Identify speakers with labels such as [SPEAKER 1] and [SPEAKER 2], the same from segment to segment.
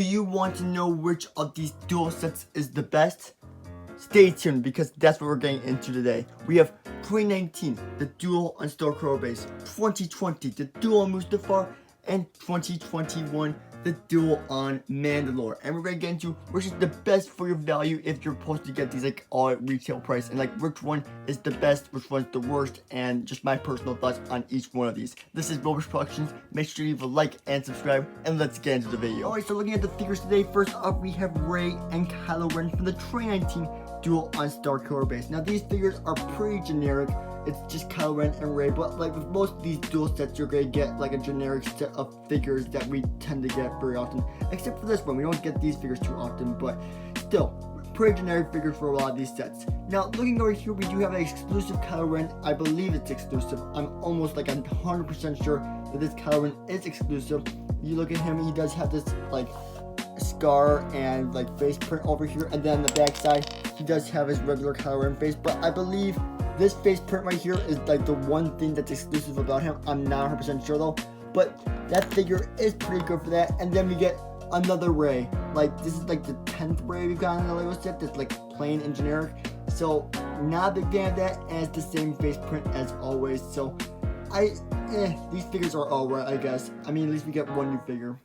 [SPEAKER 1] Do you want to know which of these duel sets is the best? Stay tuned because that's what we're getting into today. We have 2019, the duel on Starkiller Base, 2020, the duel on Mustafar, and 2021, the duel on Mandalore. And we're gonna get into which is the best for your value if you're supposed to get these like all at retail price, and like which one is the best, which one's the worst, and just my personal thoughts on each one of these. This is Robish Productions. Make sure you leave a like and subscribe, and let's get into the video. Alright, so looking at the figures today, first up we have Rey and Kylo Ren from the 2019 duel on Starkiller Base. Now these figures are pretty generic. It's just Kylo Ren and Rey, but like with most of these duel sets, you're gonna get like a generic set of figures that we tend to get very often. Except for this one, we don't get these figures too often, but still, pretty generic figures for a lot of these sets. Now, looking over here, we do have an exclusive Kylo Ren. I believe it's exclusive. I'm almost like 100% sure that this Kylo Ren is exclusive. You look at him, he does have this like scar and like face print over here, and then on the back side, he does have his regular Kylo Ren face, but I believe this face print right here is like the one thing that's exclusive about him. I'm not 100% sure though, but that figure is pretty good for that. And then we get another Rey. Like this is like the 10th Rey we've got in the Lego set that's like plain and generic. So not a big fan of that, and it's the same face print as always. So these figures are alright, I guess. I mean, at least we get one new figure.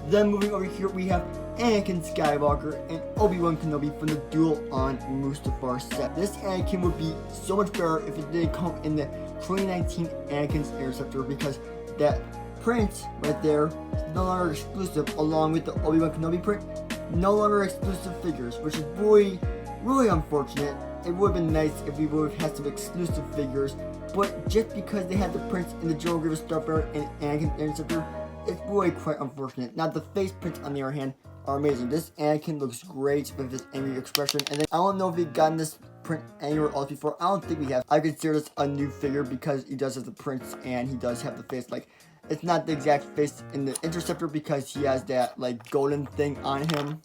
[SPEAKER 1] Then moving over here, we have Anakin Skywalker and Obi-Wan Kenobi from the duel on Mustafar set. This Anakin would be so much better if it didn't come in the 2019 Anakin's Interceptor, because that print right there is no longer exclusive, along with the Obi-Wan Kenobi print, no longer exclusive figures, which is really, really unfortunate. It would have been nice if we would have had some exclusive figures, but just because they had the prints in the General Grievous Starfighter and Anakin Interceptor, it's really quite unfortunate. Now the face prints on the other hand are amazing. This Anakin looks great with his angry expression, and then I don't know if we've gotten this print anywhere else before. I don't think we have. I consider this a new figure because he does have the prints and he does have the face. Like, it's not the exact face in the Interceptor because he has that like golden thing on him.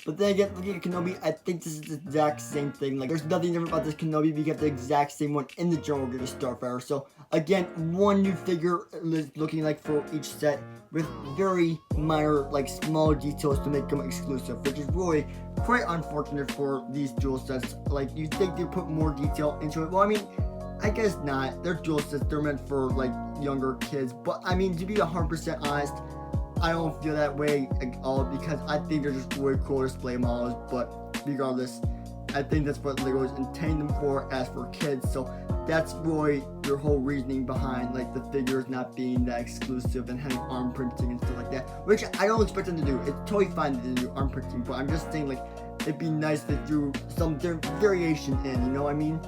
[SPEAKER 1] But then again, looking at Kenobi, I think this is the exact same thing. Like, there's nothing different about this Kenobi. We get the exact same one in the General Grievous Starfighter. So, again, one new figure is looking like for each set with very minor, like, small details to make them exclusive, which is really quite unfortunate for these duel sets. Like, you think they put more detail into it? Well, I mean, I guess not. They're duel sets. They're meant for, like, younger kids. But, I mean, to be 100% honest, I don't feel that way at all because I think they're just really cool display models. But regardless, I think that's what Lego is intending them for, as for kids. So that's really their whole reasoning behind like the figures not being that exclusive and having arm printing and stuff like that, which I don't expect them to do. It's totally fine to do arm printing, but I'm just saying like it'd be nice to do some variation in, you know what I mean?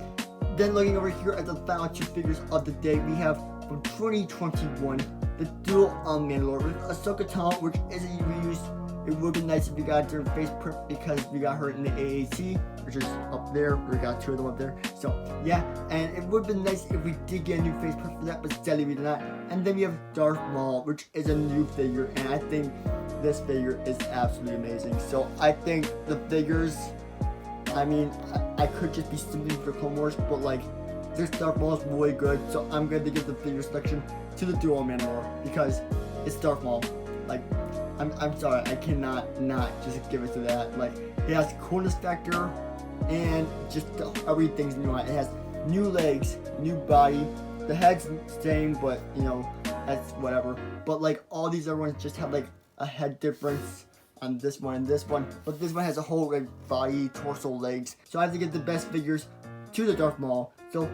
[SPEAKER 1] Then looking over here at the final two figures of the day, we have from 2021 the duel on Mandalore with Ahsoka Tano, which is a reuse. It would be nice if we got a different face print because we got her in the AAC, which is up there. We got two of them up there. So yeah, and it would have been nice if we did get a new face print for that, but sadly we did not. And then we have Darth Maul, which is a new figure, and I think this figure is absolutely amazing. So I think the figures, I mean, I could just be simply for Clone Wars, but like this Darth Maul is really good. So I'm going to give the figure selection to the duel on Mandalore because it's Darth Maul. Like, I'm sorry, I cannot not just give it to that. Like, it has coolness factor and just everything's new on it. It has new legs, new body. The head's same, but you know, that's whatever. But like all these other ones just have like a head difference on this one and this one. But this one has a whole like body, torso, legs. So I have to give the best figures to the Darth Maul. So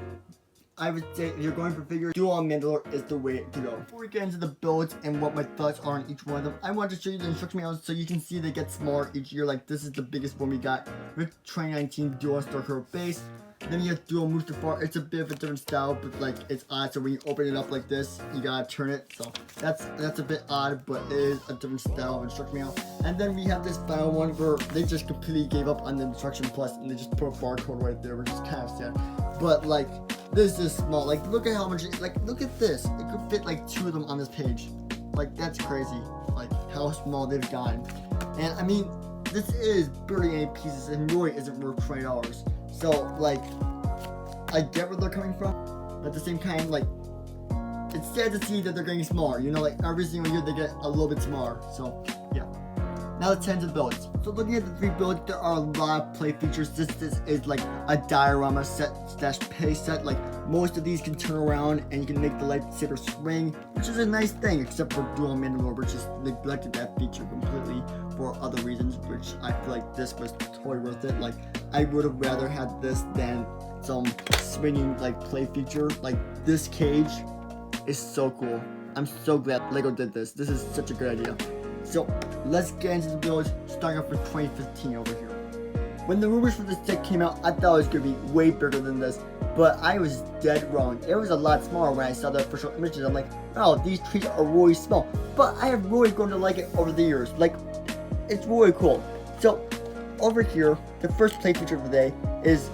[SPEAKER 1] I would say if you're going for figures, duel on Mandalore is the way to go. Before we get into the builds and what my thoughts are on each one of them, I want to show you the instruction manuals so you can see they get smaller each year. Like this is the biggest one we got with 2019 duel on Starkiller Base. Then you have duel Mustafar. It's a bit of a different style, but like it's odd. So when you open it up like this, you gotta turn it. So that's a bit odd, but it is a different style of instruction manual. And then we have this final one where they just completely gave up on the instruction plus and they just put a barcode right there, which is kind of sad. But like, this is small. Like, look at how much. Like, look at this. It could fit like two of them on this page. Like, that's crazy. Like, how small they've gotten. And I mean, this is barely any pieces, and really isn't worth $20. So, like, I get where they're coming from, but at the same time, like, it's sad to see that they're getting smaller. You know, like every single year they get a little bit smaller. So, yeah. Now let's head into the builds. So looking at the 3 builds, there are a lot of play features. This is like a diorama set / pay set. Like most of these can turn around and you can make the lightsaber swing, which is a nice thing, except for Duel Mandalore, which just neglected that feature completely for other reasons, which I feel like this was totally worth it. Like I would have rather had this than some swinging like play feature. Like this cage is so cool. I'm so glad Lego did this. This is such a good idea. So let's get into the builds, starting off with 2015 over here. When the rumors for this set came out, I thought it was going to be way bigger than this, but I was dead wrong. It was a lot smaller when I saw the official images. I'm like, wow, these trees are really small, but I have really grown to like it over the years. Like, it's really cool. So over here, the first play feature of the day is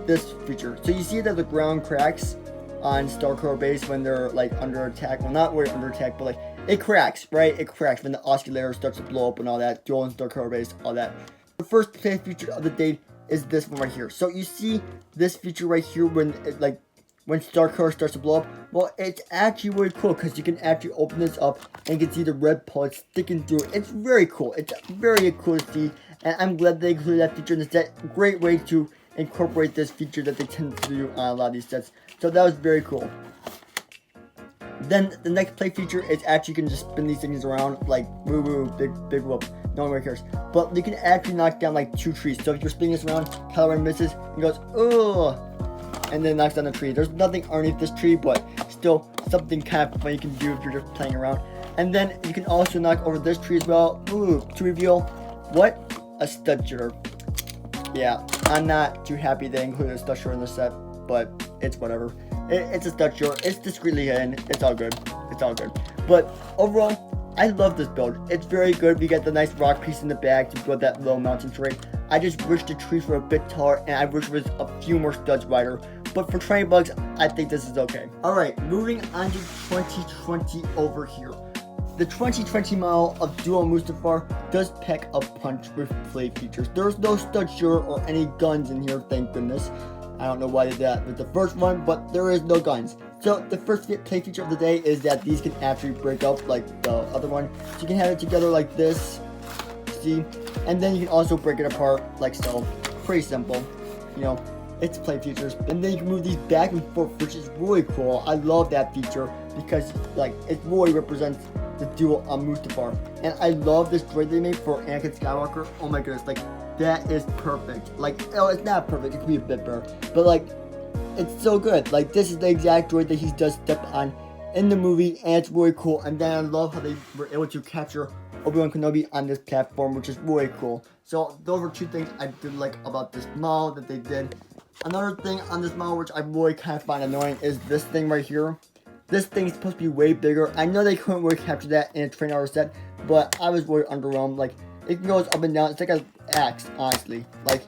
[SPEAKER 1] this feature. So you see that the ground cracks on Starkiller Base when they're like under attack. Well, not really under attack, but like it cracks, right? It cracks when the oscillator starts to blow up and all that. Duel and Starkiller Base, all that. The first play feature of the day is this one right here. So you see this feature right here when it, like when Starkiller starts to blow up. Well, it's actually really cool because you can actually open this up and you can see the red pellets sticking through. It's very cool. It's very cool to see, and I'm glad they included that feature in the set. Great way to incorporate this feature that they tend to do on a lot of these sets. So that was very cool. Then the next play feature is actually you can just spin these things around like woo woo, big whoop. No one really cares. But you can actually knock down like 2 trees. So if you're spinning this around, Kylo Ren misses and goes, ugh, and then knocks down the tree. There's nothing underneath this tree, but still something kind of fun you can do if you're just playing around. And then you can also knock over this tree as well. Ooh, to reveal what? A stud shooter. Yeah, I'm not too happy they included a stud shooter in the set, but it's whatever. It's a stud shooter. It's discreetly hidden. It's all good. It's all good. But overall, I love this build. It's very good. We got the nice rock piece in the back to build that little mountain terrain. I just wish the trees were a bit taller, and I wish there was a few more studs wider. But for 20 bucks, I think this is okay. Alright, moving on to 2020 over here. The 2020 model of Duel Mustafar does pack a punch with play features. There's no stud shooter or any guns in here, thank goodness. I don't know why they did that with the first one, but there is no guns. So the first play feature of the day is that these can actually break up like the other one. So you can have it together like this, see? And then you can also break it apart like so. Pretty simple, you know, it's play features. And then you can move these back and forth, which is really cool. I love that feature because like it really represents the Duel on Mustafar. And I love this droid they made for Anakin Skywalker. Oh my goodness, like that is perfect. Like, oh, it's not perfect, it could be a bit better, but like it's so good. Like this is the exact droid that he does step on in the movie, and it's really cool. And then I love how they were able to capture Obi-Wan Kenobi on this platform, which is really cool. So those were 2 things I did like about this model that they did. Another thing on this model which I really kind of find annoying is this thing right here. This thing is supposed to be way bigger. I know they couldn't really capture that in a 20-hour set, but I was really underwhelmed. Like it goes up and down. It's like an axe, honestly. Like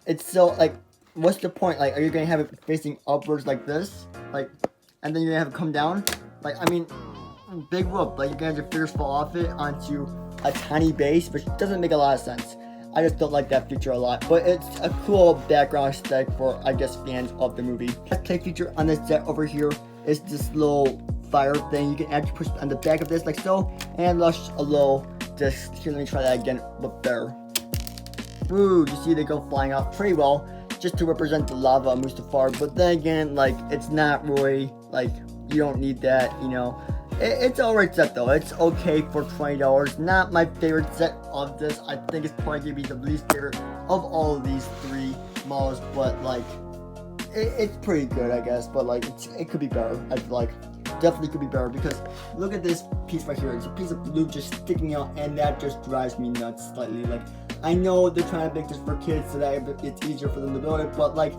[SPEAKER 1] it's so like, what's the point? Like, are you gonna have it facing upwards like this, like, and then you're gonna have it come down? Like, I mean, big whoop. Like you're gonna have your fingers fall off it onto a tiny base, which doesn't make a lot of sense. I just don't like that feature a lot, but it's a cool background aesthetic for, I guess, fans of the movie. The play feature on this set over here is this little fire thing. You can actually push on the back of this like so, and launch a little disc. Here, let me try that again, but better. Ooh, you see they go flying out pretty well, just to represent the lava on Mustafar. But then again, like it's not really like you don't need that, you know. It's alright set though. It's okay for $20. Not my favorite set of this. I think it's probably gonna be the least favorite of all of these 3 models, but like it's pretty good, I guess. But like it could be better. I feel like definitely could be better, because look at this piece right here. It's a piece of blue just sticking out, and that just drives me nuts slightly. Like I know they're trying to make this for kids so that it's easier for them to build it, but like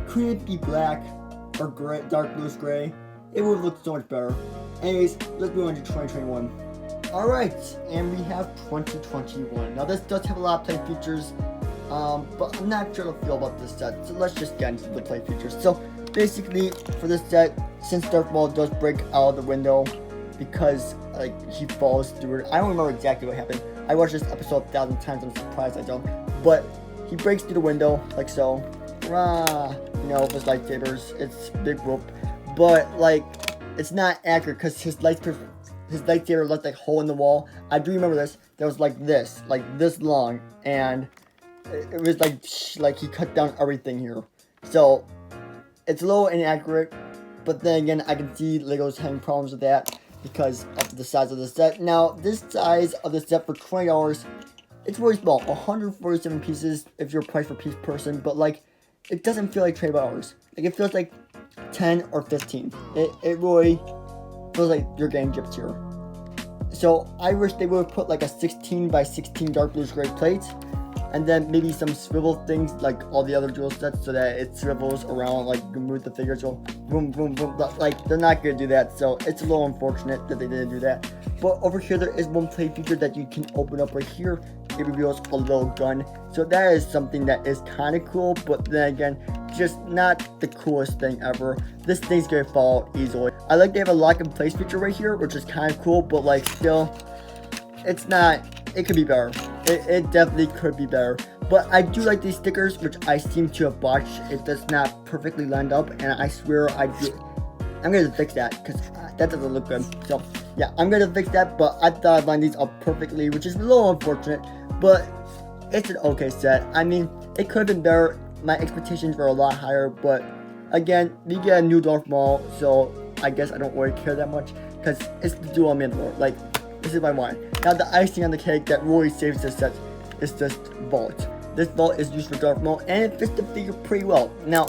[SPEAKER 1] couldn't it be black or gray, dark bluish gray? It would look so much better. Anyways, let's move on to 2021. Alright, and we have 2021. Now this does have a lot of play features, but I'm not sure how to feel about this set, so let's just get into the play features. So basically, for this set, since Darth Maul does break out of the window because like he falls through it. I don't remember exactly what happened. I watched this episode 1,000 times, I'm surprised I don't. But he breaks through the window like so. Rah, you know, with his lightsabers. It's big whoop. But like, it's not accurate because his lightsaber his lightsaber left like hole in the wall. I do remember this. That was like this long, and it was like he cut down everything here. So it's a little inaccurate, but then again, I can see Legos having problems with that because of the size of the set. Now, this size of the set for $20, it's really small. 147 pieces if you're a price per piece person, but like, it doesn't feel like $20. Like, it feels like 10 or 15. It really feels like you're getting gypped here. So I wish they would have put like a 16 by 16 dark blue gray plates, and then maybe some swivel things like all the other duel sets, so that it swivels around, like you can move the figures, go boom, boom, boom. Like, they're not gonna do that, so it's a little unfortunate that they didn't do that. But over here, there is one play feature that you can open up right here. It reveals a little gun, so that is something that is kind of cool, but then again, just not the coolest thing ever. This thing's gonna fall easily. I like they have a lock in place feature right here, which is kind of cool, but like, still, it's not, it could be better. It definitely could be better. But I do like these stickers, which I seem to have botched. It does not perfectly line up, and I swear I'm gonna fix that, because that doesn't look good. So yeah, I'm gonna fix that, but I thought I lined these up perfectly, which is a little unfortunate, but it's an okay set. I mean, it could have been better. My expectations were a lot higher, but again, we get a new Darth Maul, so I guess I don't really care that much, because it's the dual Mandalore. Like, this is what I want. Now, the icing on the cake that really saves this set is this vault. This vault is used for Darth Maul, and it fits the figure pretty well. Now,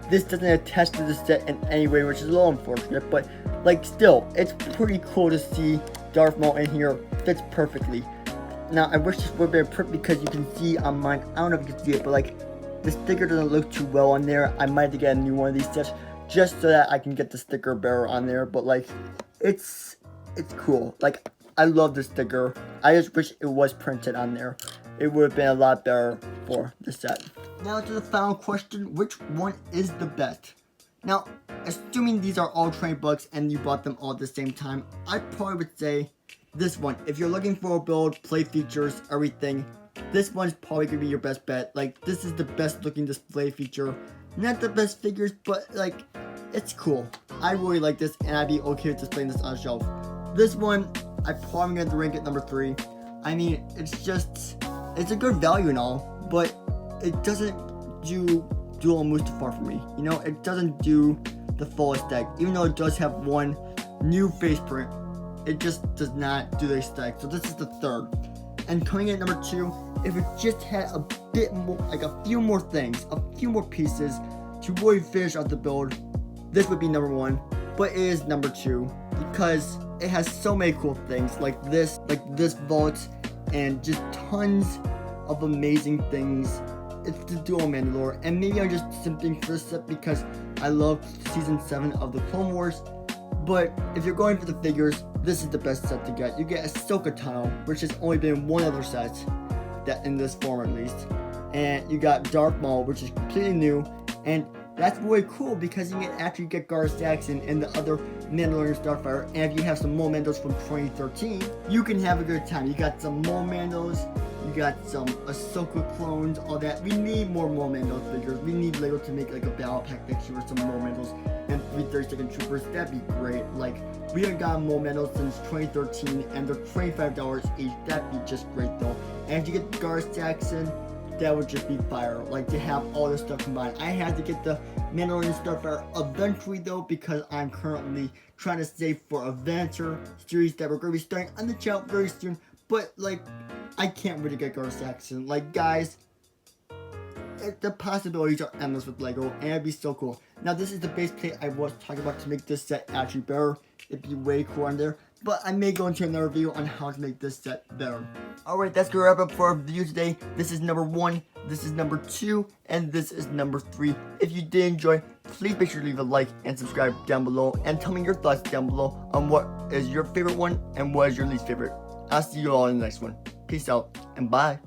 [SPEAKER 1] this doesn't attach to the set in any way, which is a little unfortunate, but like, still, it's pretty cool to see Darth Maul in here. Fits perfectly. Now, I wish this would have been print, because you can see on mine, I don't know if you can see it, but like, the sticker doesn't look too well on there. I might have to get a new one of these sets just so that I can get the sticker better on there, but like, it's cool. Like, I love the sticker. I just wish it was printed on there. It would have been a lot better for the set. Now to the final question, which one is the best? Now, assuming these are all $20 and you bought them all at the same time, I probably would say this one. If you're looking for a build, play features, everything, this one's probably gonna be your best bet. Like, this is the best looking display feature. Not the best figures, but like, it's cool. I really like this, and I'd be okay with displaying this on a shelf. This one, I probably gonna rank it number 3. I mean, it's a good value and all, but it doesn't do dual Mustafar for me. You know, it doesn't do the full aesthetic. Even though it does have one new face print, it just does not do the aesthetic. So this is the 3rd. And coming in at number 2, if it just had a bit more, like a few more things, a few more pieces to really finish out the build, this would be number 1. But it is number 2 because it has so many cool things like this vault, and just tons of amazing things. It's the dual Mandalore, and maybe I'm just simping for this set because I love season 7 of the Clone Wars. But if you're going for the figures, this is the best set to get. You get Ahsoka Tano, which has only been one other set that in this form at least, and you got Darth Maul, which is completely new, and that's really cool because you can actually get Gar Saxon and the other Mandalorian Starfire, and if you have some more Mandos from 2013, you can have a good time. You got some more Mandos, you got some Ahsoka clones, all that. We need more Mandos figures. We need Lego to make like a battle pack next year with some more Mandos and 3 32nd Troopers. That'd be great. Like, we haven't gotten more Mandos since 2013, and they're $25 each. That'd be just great though. And if you get Gar Saxon, that would just be fire, like to have all this stuff combined. I had to get the Mandalorian Starfire eventually though, because I'm currently trying to save for a Venture series that we're going to be starting on the channel very soon. But like, I can't really get Gar Saxon. Like, guys, the possibilities are endless with Lego, and it'd be so cool. Now, this is the base plate I was talking about to make this set actually better. It'd be way cool on there, but I may go into another video on how to make this set better. Alright, that's gonna wrap up for our video today. This is number 1, this is number 2, and this is number 3. If you did enjoy, please make sure to leave a like and subscribe down below, and tell me your thoughts down below on what is your favorite one and what is your least favorite. I'll see you all in the next one. Peace out, and bye.